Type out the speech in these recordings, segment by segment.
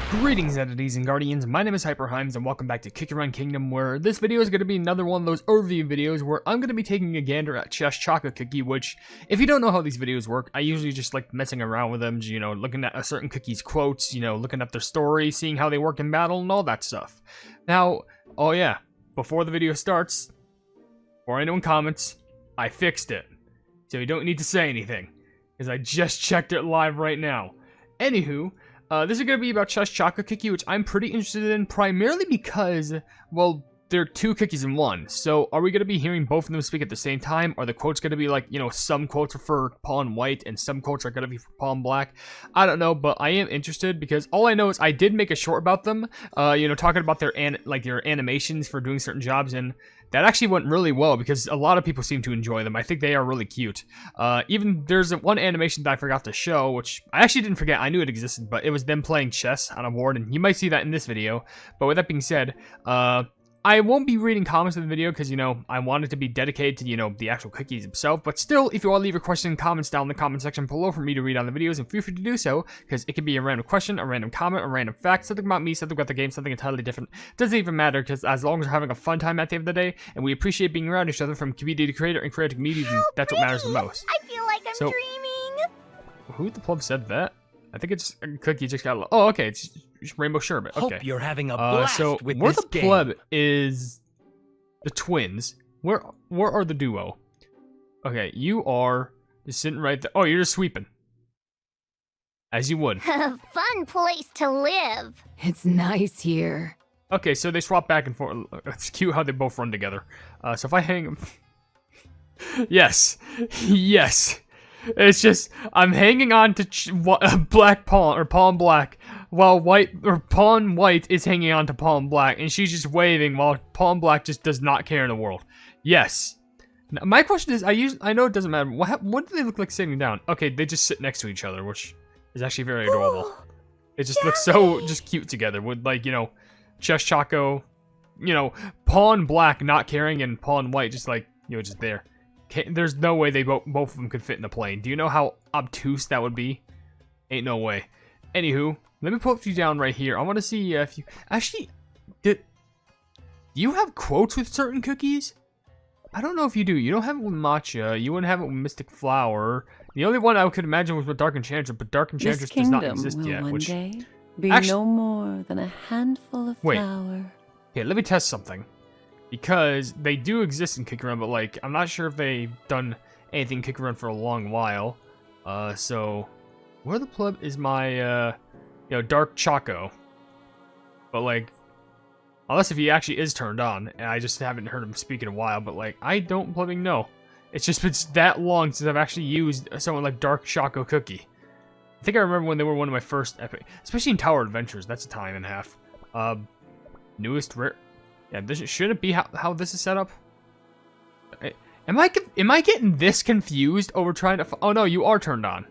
Greetings, entities and guardians. My name is HyperHimes, and welcome back to Kick Your Run Kingdom, where this video is going to be another one of those overview videos where I'm going to be taking a gander at Choco cookie. Which, if you don't know how these videos work, I usually just like messing around with them, you know, looking at a certain cookie's quotes, you know, looking at their story, seeing how they work in battle, and all that stuff. Now, oh yeah, before the video starts, before anyone comments, I fixed it, so you don't need to say anything, because I just checked it live right now. Anywho. This is going to be about Choco cookie, which I'm pretty interested in, primarily because, well, there are two cookies in one. So, are we going to be hearing both of them speak at the same time? Are the quotes going to be like, you know, some quotes are for Pawn White and some quotes are going to be for Pawn Black? I don't know, but I am interested because all I know is I did make a short about them, you know, talking about their animations for doing certain jobs, and that actually went really well because a lot of people seem to enjoy them. I think they are really cute. Even there's one animation that I forgot to show, which I actually didn't forget. I knew it existed, but it was them playing chess on a board, and you might see that in this video. But with that being said, I won't be reading comments in the video because, you know, I want it to be dedicated to, you know, the actual cookies themselves. But still, if you want to leave your question and comments down in the comment section below for me to read on the videos, and feel free to do so, because it could be a random question, a random comment, a random fact, something about me, something about the game, something entirely different. Doesn't even matter, because as long as we're having a fun time at the end of the day, and we appreciate being around each other from community to creator and creator to community, that's what matters the most. I feel like I'm dreaming. Who the pleb said that? I think it's Cookie just got. Oh, okay, it's just Rainbow Sherbet. Okay. Hope you're having a blast so with where this the game. pleb is the twins. Where are the duo? Okay, you are just sitting right there. Oh, you're just sweeping. As you would. A fun place to live. It's nice here. Okay, so they swap back and forth. It's cute how they both run together. So if I hang them. Yes. Yes. It's just, I'm hanging on to Black Pawn, or Pawn Black, while Pawn White is hanging on to Pawn Black, and she's just waving while Pawn Black just does not care in the world. Yes. Now, my question is, I know it doesn't matter, what do they look like sitting down? Okay, they just sit next to each other, which is actually very adorable. It just looks so just cute together, with, like, you know, Choco, you know, Pawn Black not caring, and Pawn White just, like, you know, just there. There's no way they both of them could fit in the plane. Do you know how obtuse that would be? Ain't no way. Anywho, let me put you down right here. I want to see if you... Actually, do you have quotes with certain cookies? I don't know if you do. You don't have it with Matcha. You wouldn't have it with Mystic Flower. The only one I could imagine was with Dark Enchantress, but Dark Enchantress does not exist yet. One Which day be actually, no more than a handful of flour. Okay, let me test something. Because they do exist in Kick Run, but, like, I'm not sure if they've done anything in Kick Run for a long while. So, where the pleb is my, you know, Dark Choco? But, like, unless if he actually is turned on, and I just haven't heard him speak in a while, but, like, I don't blebbing know. It's just been that long since I've actually used someone like Dark Choco Cookie. I think I remember when they were one of my first epic, especially in Tower Adventures, that's a time and a half. Newest rare... Yeah, this shouldn't be how this is set up. Am I getting this confused over trying to? Oh no, you are turned on.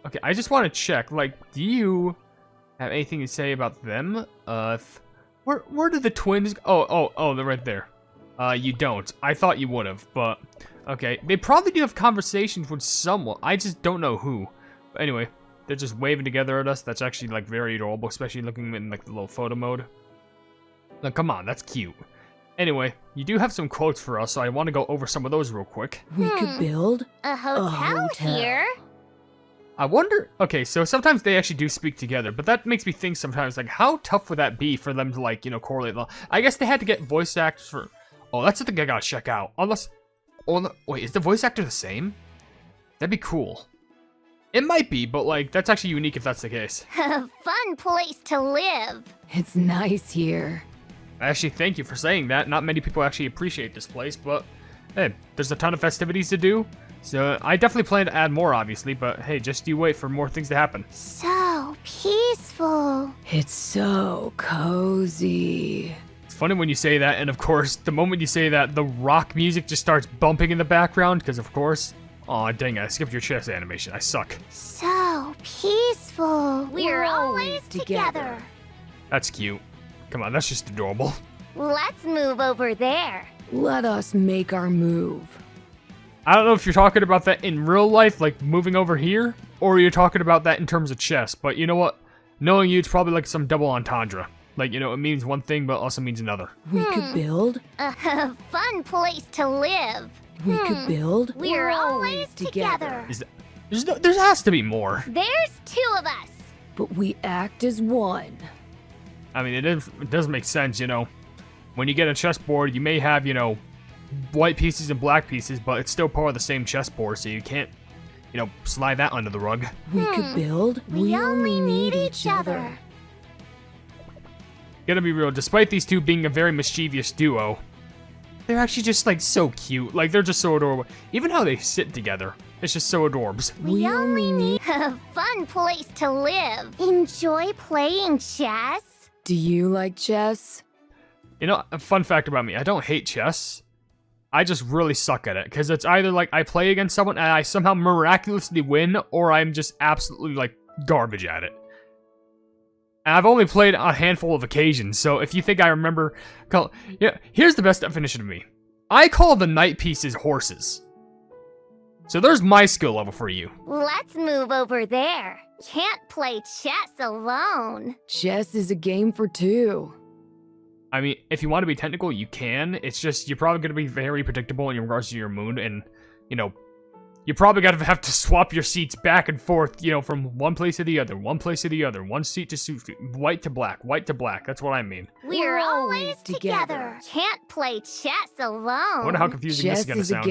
Okay, I just want to check. Like, do you have anything to say about them? Where do the twins? Oh, they're right there. You don't. I thought you would have, but okay. They probably do have conversations with someone. I just don't know who. But anyway, they're just waving together at us. That's actually like very adorable, especially looking in like the little photo mode. Now, come on, that's cute. Anyway, you do have some quotes for us, so I want to go over some of those real quick. We could build a hotel here. I wonder... Okay, so sometimes they actually do speak together, but that makes me think sometimes, like, how tough would that be for them to, like, you know, correlate? I guess they had to get voice actors for... Oh, that's something I gotta check out. Unless... Oh, no, wait, is the voice actor the same? That'd be cool. It might be, but, like, that's actually unique if that's the case. A fun place to live. It's nice here. Actually, thank you for saying that. Not many people actually appreciate this place, but hey, there's a ton of festivities to do. So I definitely plan to add more, obviously, but hey, just you wait for more things to happen. So peaceful. It's so cozy. It's funny when you say that, and of course, the moment you say that, the rock music just starts bumping in the background, because of course... Aw, dang it, I skipped your chest animation. I suck. So peaceful. We're always together. That's cute. Come on, that's just adorable. Let's move over there. Let us make our move. I don't know if you're talking about that in real life, like moving over here, or you're talking about that in terms of chess, but you know what? knowing you, it's probably like some double entendre. Like, you know, it means one thing, but also means another. We could build. A fun place to live. We could build. We're always together. Is that, there has to be more. There's 2 of us. But we act as one. I mean, it does make sense, you know. When you get a chessboard, you may have, you know, white pieces and black pieces, but it's still part of the same chessboard, so you can't, you know, slide that under the rug. We could build. We only need each other. Gotta be real, despite these two being a very mischievous duo, they're actually just, like, so cute. Like, they're just so adorable. Even how they sit together, it's just so adorbs. We only need a fun place to live. Enjoy playing chess? Do you like chess? You know, a fun fact about me, I don't hate chess. I just really suck at it, because it's either, like, I play against someone and I somehow miraculously win, or I'm just absolutely, like, garbage at it. And I've only played a handful of occasions, so if you think I remember... Yeah, here's the best definition of me. I call the knight pieces horses. So there's my skill level for you. Let's move over there. Can't play chess alone. Chess is a game for 2. I mean, if you want to be technical, you can. It's just, you're probably going to be very predictable in regards to your mood, and, you know... You're probably gonna have to swap your seats back and forth, you know, from one place to the other, one seat to suit, white to black, that's what I mean. We're always together. Can't play chess alone. I wonder how confusing this is gonna sound.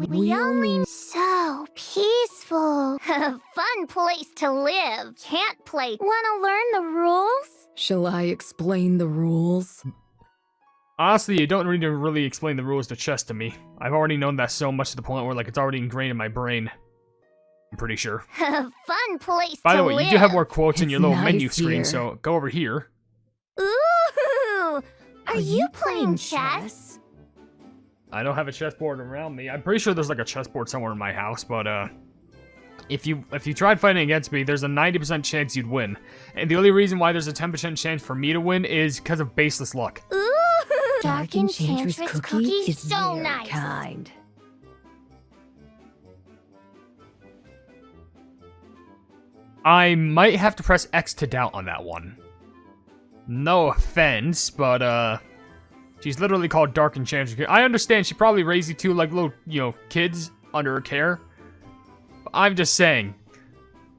We only so peaceful. A fun place to live. Can't play. Wanna learn the rules? Shall I explain the rules? Honestly, you don't need to really explain the rules to chess to me. I've already known that so much to the point where, like, it's already ingrained in my brain. I'm pretty sure. A fun place By the way, live. you do have more quotes in your little Nice menu screen, here. so go over here. Ooh! Are you playing chess? I don't have a chessboard around me. I'm pretty sure there's, like, a chessboard somewhere in my house, but, if you tried fighting against me, there's a 90% chance you'd win. And the only reason why there's a 10% chance for me to win is because of baseless luck. Ooh! Dark Enchantress cookie is so very nice. kind. I might have to press X to doubt on that one. No offense, but, she's literally called Dark Enchantress. I understand she probably raised you two like little, you know, kids under her care. But I'm just saying.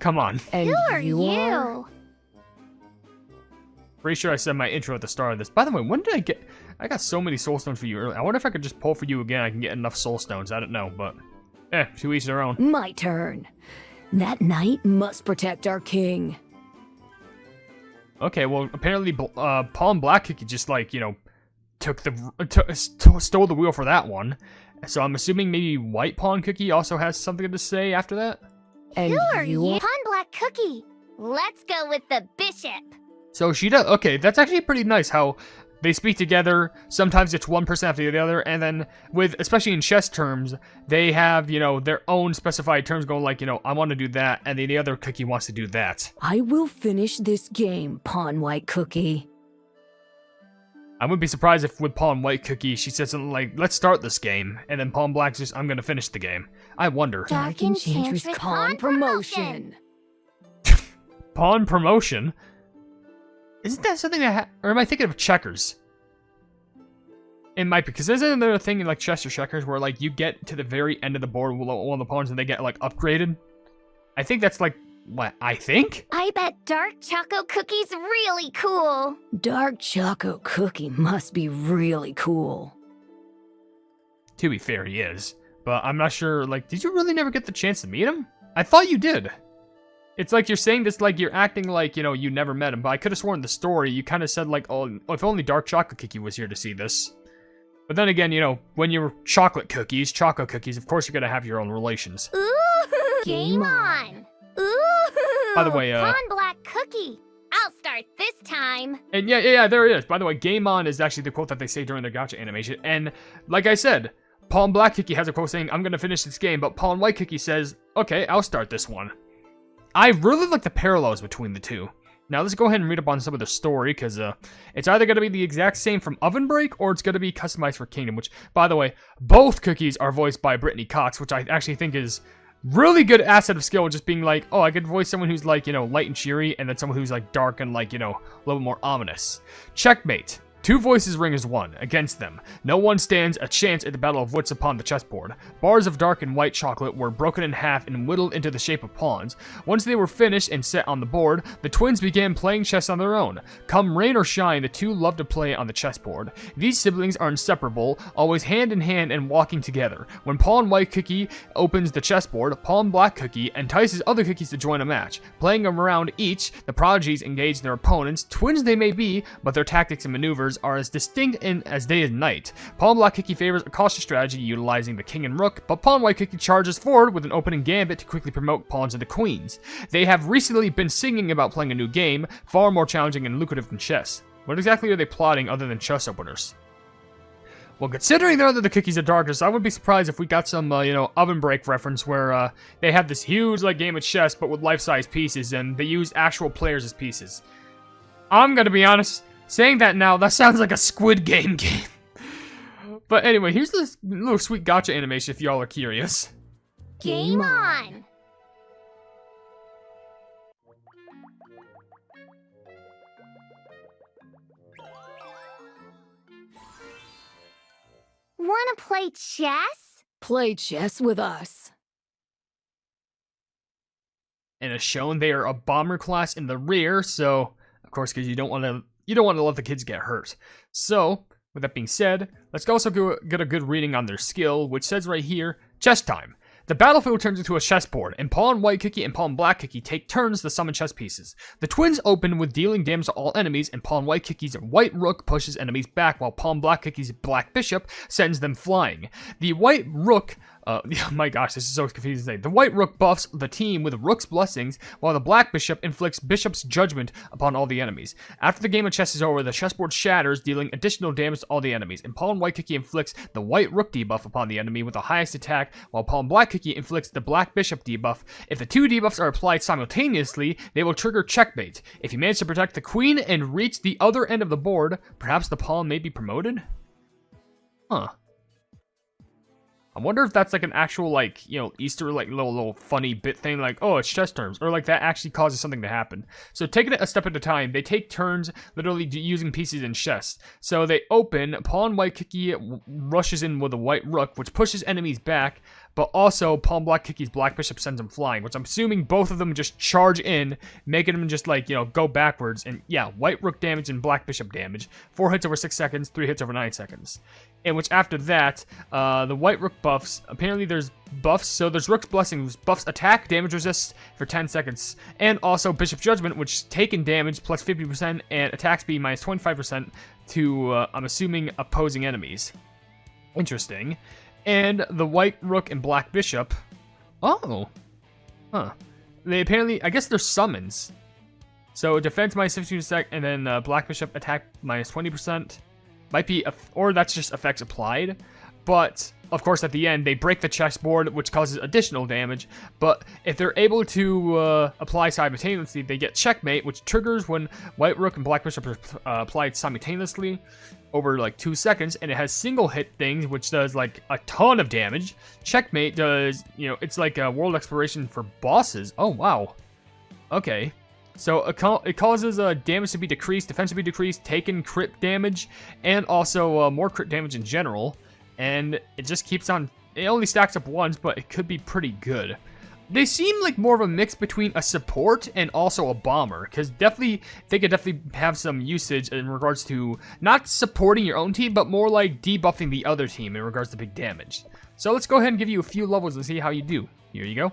Come on. And Who are you are? you? Pretty sure I said my intro at the start of this. By the way, when did I get... I got so many soul stones for you earlier. I wonder if I could just pull for you again. I can get enough soul stones. I don't know, but... to each their own. My turn. That knight must protect our king. Okay, well, apparently Pawn Black Cookie just, like, you know, stole the wheel for that one. So I'm assuming maybe White Pawn Cookie also has something to say after that? And Who are you? are? Pawn Black Cookie. Let's go with the bishop. So she does... Okay, that's actually pretty nice how they speak together. Sometimes it's one person after the other, and then with... Especially in chess terms, they have, you know, their own specified terms going like, you know, I want to do that, and then the other cookie wants to do that. I will finish this game, Pawn White Cookie. I wouldn't be surprised if with Pawn White Cookie, she said something like, let's start this game, and then Pawn Black's just, I'm gonna finish the game. I wonder. Dark Enchantress Pawn Promotion. Pawn Promotion? Isn't that something that or am I thinking of checkers? It might be, because isn't there a thing in like chess or checkers where like you get to the very end of the board with one of the pawns and they get like upgraded? I think that's like, what, I think? I bet Dark Choco Cookie's really cool. Dark Choco Cookie must be really cool. To be fair, he is. But I'm not sure, like, did you really never get the chance to meet him? I thought you did. It's like you're saying this like you're acting like, you know, you never met him, but I could have sworn the story, you kind of said like, oh, if only Dark Chocolate Cookie was here to see this. But then again, you know, when you're chocolate cookies, choco cookies, of course you're gonna have your own relations. Ooh, game on. Ooh, By the way, Pawn Black Cookie. I'll start this time. And yeah, there it is. By the way, game on is actually the quote that they say during their gacha animation. And like I said, Pawn Black Cookie has a quote saying, I'm gonna finish this game, but Pawn White Cookie says, okay, I'll start this one. I really like the parallels between the two. Now let's go ahead and read up on some of the story, because it's either going to be the exact same from OvenBreak, or it's going to be customized for Kingdom, which, by the way, both cookies are voiced by Brittany Cox, which I actually think is Really good asset of skill, just being like, oh, I could voice someone who's like, light and cheery, and then someone who's like dark and like, a little more ominous. Checkmate. 2 voices ring as 1. Against them, no one stands a chance at the battle of wits upon the chessboard. Bars of dark and white chocolate were broken in half and whittled into the shape of pawns. Once they were finished and set on the board, the twins began playing chess on their own. Come rain or shine, the two love to play on the chessboard. These siblings are inseparable, always hand in hand and walking together. When Pawn White Cookie opens the chessboard, Pawn Black Cookie entices other cookies to join a match. Playing around each, the prodigies engage their opponents. Twins they may be, but their tactics and maneuvers are as distinct as day and night. Pawn Black Cookie favors a cautious strategy utilizing the king and rook, but Pawn White Cookie charges forward with an opening gambit to quickly promote pawns into queens. They have recently been singing about playing a new game, far more challenging and lucrative than chess. What exactly are they plotting other than chess openers? Well, considering they're the cookies of darkness, I wouldn't be surprised if we got some, OvenBreak reference where they have this huge game of chess, but with life-size pieces, and they use actual players as pieces. I'm gonna be honest. Saying that now, that sounds like a Squid Game game. But anyway, here's this little sweet gotcha animation if y'all are curious. Game on! Wanna play chess? Play chess with us. And as shown, they are a bomber class in the rear, so, of course, because you don't want to let the kids get hurt. So, with that being said, let's also get a good reading on their skill, which says right here, chess time. The battlefield turns into a chessboard, and Pawn White Cookie and Pawn Black Cookie take turns to summon chess pieces. The twins open with dealing damage to all enemies, and Pawn White Cookie's White Rook pushes enemies back, while Pawn Black Cookie's Black Bishop sends them flying. The White Rook... my gosh, this is so confusing to say. The White Rook buffs the team with Rook's Blessings, while the Black Bishop inflicts Bishop's Judgment upon all the enemies. After the game of chess is over, the chessboard shatters, dealing additional damage to all the enemies, and Pawn White Cookie inflicts the White Rook debuff upon the enemy with the highest attack, while Pawn Black Cookie inflicts the Black Bishop debuff. If the two debuffs are applied simultaneously, they will trigger checkmate. If you manage to protect the queen and reach the other end of the board, perhaps the pawn may be promoted? Huh. I wonder if that's like an actual Easter little funny bit thing, like, oh, it's chess terms, or like that actually causes something to happen. So taking it a step at a time, they take turns literally using pieces in chess. So they open, Pawn White Cookie rushes in with a White Rook, which pushes enemies back, but also Pawn Black Cookie's Black Bishop sends them flying, which I'm assuming both of them just charge in, making them just go backwards. And yeah, White Rook damage and Black Bishop damage. 4 hits over 6 seconds, 3 hits over 9 seconds. In which after that, the White Rook buffs, apparently there's buffs, so there's Rook's Blessings, buffs attack, damage resist for 10 seconds, and also Bishop's Judgment, which taken damage plus 50% and attack speed minus 25% to, I'm assuming, opposing enemies. Interesting. And the White Rook and Black Bishop, oh, huh. They apparently, I guess they're summons. So defense minus 15%, and then Black Bishop attack minus 20%. Might be, or that's just effects applied. But, of course, at the end, they break the chessboard, which causes additional damage. But if they're able to apply simultaneously, they get checkmate, which triggers when White Rook and Black Bishop are applied simultaneously over 2 seconds. And it has single hit things, which does a ton of damage. Checkmate does, it's like a world exploration for bosses. Oh, wow. Okay. So it causes damage to be decreased, defense to be decreased, taken crit damage, and also more crit damage in general. And it just keeps on, it only stacks up once, but it could be pretty good. They seem like more of a mix between a support and also a bomber, because they could definitely have some usage in regards to not supporting your own team, but more like debuffing the other team in regards to big damage. So let's go ahead and give you a few levels and see how you do. Here you go.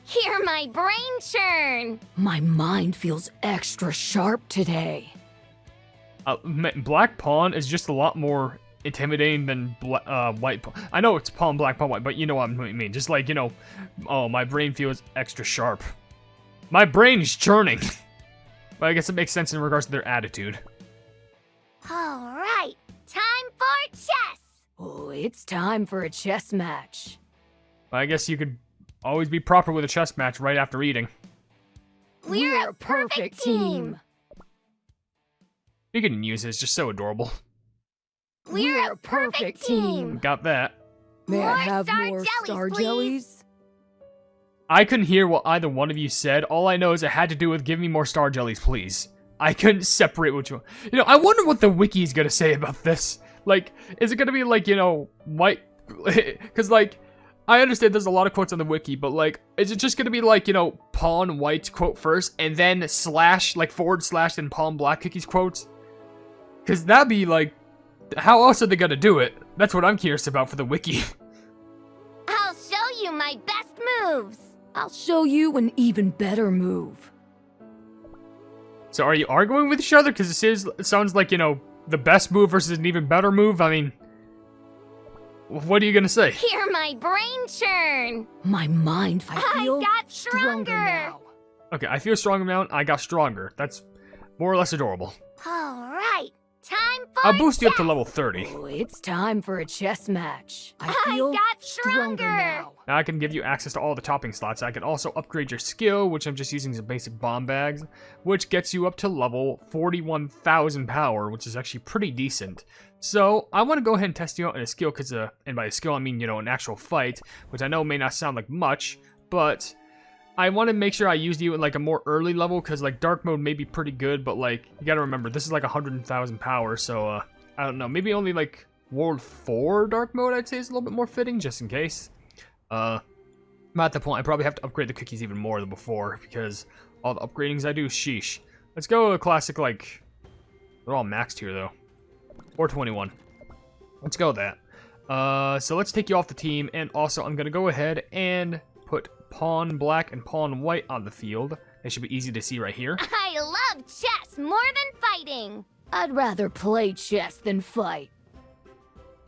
Hear my brain churn! My mind feels extra sharp today. Black Pawn is just a lot more intimidating than White Pawn. I know it's Pawn Black, Pawn White, but you know what I mean. Just oh, my brain feels extra sharp. My brain is churning. But I guess it makes sense in regards to their attitude. Alright, time for chess! Oh, it's time for a chess match. I guess you could always be proper with a chess match right after eating. We're a perfect team! Speaking of Muse, it's just so adorable. We're a perfect team! Got that. May I have More more star star jellies, jellies? I couldn't hear what either one of you said. All I know is it had to do with give me more star jellies, please. I couldn't separate which one. You know, I wonder what the wiki is gonna say about this. Like, is it gonna be like, you know, white? Because, like, I understand there's a lot of quotes on the wiki, but, like, is it just gonna be like, you know, pawn white quote first, and then slash, like, / and pawn black cookies quotes? Because that'd be, like, how else are they gonna do it? That's what I'm curious about for the wiki. I'll show you my best moves. I'll show you an even better move. So are you arguing with each other? Because it sounds like, you know, the best move versus an even better move. I mean, what are you gonna say? Hear my brain churn. My mind, I feel got stronger now. Okay, I feel stronger now. I got stronger. That's more or less adorable. All right, time for I'll boost you up to chess. level 30. Oh, it's time for a chess match. I I feel got stronger stronger. now. Now I can give you access to all the topping slots. I can also upgrade your skill, which I'm just using some basic bomb bags, which gets you up to level 41,000 power, which is actually pretty decent. So I want to go ahead and test you out in a skill, because, and by a skill I mean, you know, an actual fight, which I know may not sound like much, but I want to make sure I use you in like a more early level, because like dark mode may be pretty good, but like you gotta remember this is like 100,000 power, so I don't know, maybe only like World 4 dark mode I'd say is a little bit more fitting, just in case. I'm at the point I probably have to upgrade the cookies even more than before, because all the upgradings I do, sheesh. Let's go a classic, like, they're all maxed here though. 421. Let's go with that. So let's take you off the team, and also I'm gonna go ahead and put pawn black and pawn white on the field. They should be easy to see right here. I love chess more than fighting. I'd rather play chess than fight.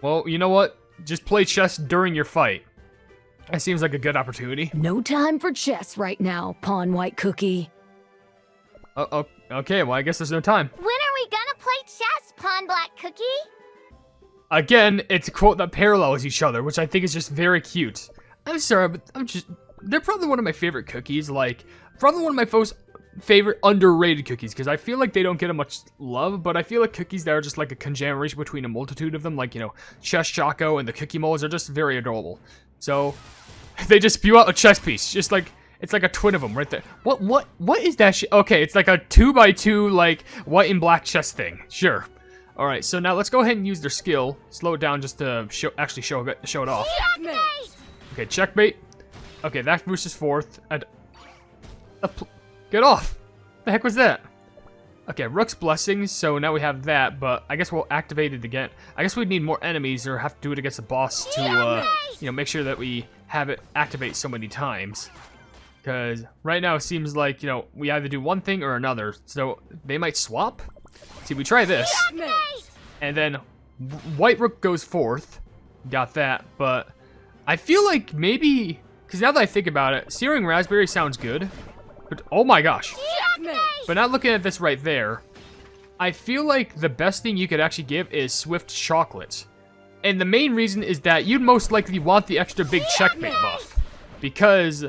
Well, you know what? Just play chess during your fight. That seems like a good opportunity. No time for chess right now, Pawn White Cookie. Oh, okay, well I guess there's no time. When are we gonna play chess, Pawn Black Cookie? Again, it's a quote that parallels each other, which I think is just very cute. I'm sorry, but they're probably one of my favorite cookies, like, probably one of my most favorite underrated cookies, because I feel like they don't get much love, but I feel like cookies that are just like a conglomeration between a multitude of them, like, you know, Chess Choco and the Cookie Molds are just very adorable. So, they just spew out a chess piece, just like, it's like a twin of them right there. What is that shit? Okay, it's like a 2x2, like, white and black chess thing. Sure. Alright, so now let's go ahead and use their skill. Slow it down just to show it off. Checkmate! Okay, checkmate. Okay, that boosts is 4th. Get off! The heck was that? Okay, Rook's Blessings, so now we have that, but I guess we'll activate it again. I guess we'd need more enemies or have to do it against the boss to, you know, make sure that we have it activate so many times. Because right now it seems like, you know, we either do one thing or another, so they might swap? See, we try this, and then White Rook goes 4th. Got that, but I feel like maybe, because now that I think about it, Searing Raspberry sounds good. But, oh my gosh. But not looking at this right there, I feel like the best thing you could actually give is Swift Chocolate. And the main reason is that you'd most likely want the extra big checkmate buff. Because,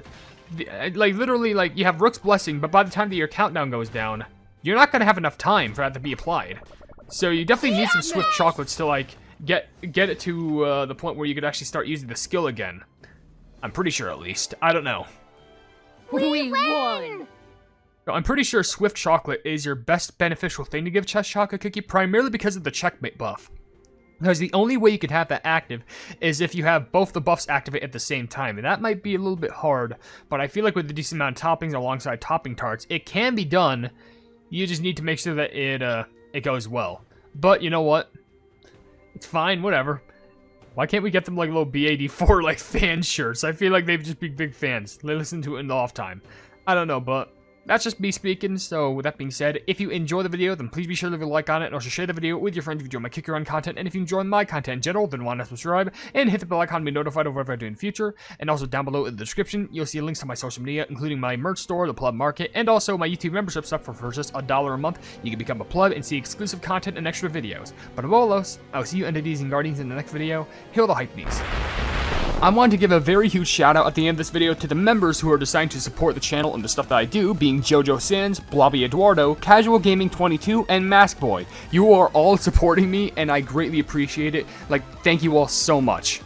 like, literally, like, you have Rook's Blessing, but by the time that your countdown goes down, you're not going to have enough time for that to be applied. So you definitely need some Swift Chocolates to, like, get it to the point where you could actually start using the skill again. I'm pretty sure, at least. I don't know. We won! I'm pretty sure Swift Chocolate is your best beneficial thing to give Chess Chocolate Cookie, primarily because of the checkmate buff. Because the only way you could have that active is if you have both the buffs activate at the same time, and that might be a little bit hard, but I feel like with a decent amount of toppings alongside topping tarts, it can be done. You just need to make sure that it goes well. But you know what? It's fine, whatever. Why can't we get them like little BAD4 like fan shirts? I feel like they'd just be big fans. They listen to it in the off time. I don't know, but that's just me speaking. So with that being said, if you enjoy the video, then please be sure to leave a like on it and also share the video with your friends if you enjoy my Kick Your Run content. And if you enjoy my content in general, then why not subscribe and hit the bell icon to be notified of whatever I do in the future. And also down below in the description, you'll see links to my social media, including my merch store, the Pleb Market, and also my YouTube membership stuff for just $1 a month. You can become a pleb and see exclusive content and extra videos. But above all else, I will see you entities and guardians in the next video. Hail the Hypenese. I wanted to give a very huge shout out at the end of this video to the members who are deciding to support the channel and the stuff that I do, being Jojo Sins, Blobby Eduardo, Casual Gaming 22, and Mask Boy. You are all supporting me and I greatly appreciate it. Like, thank you all so much.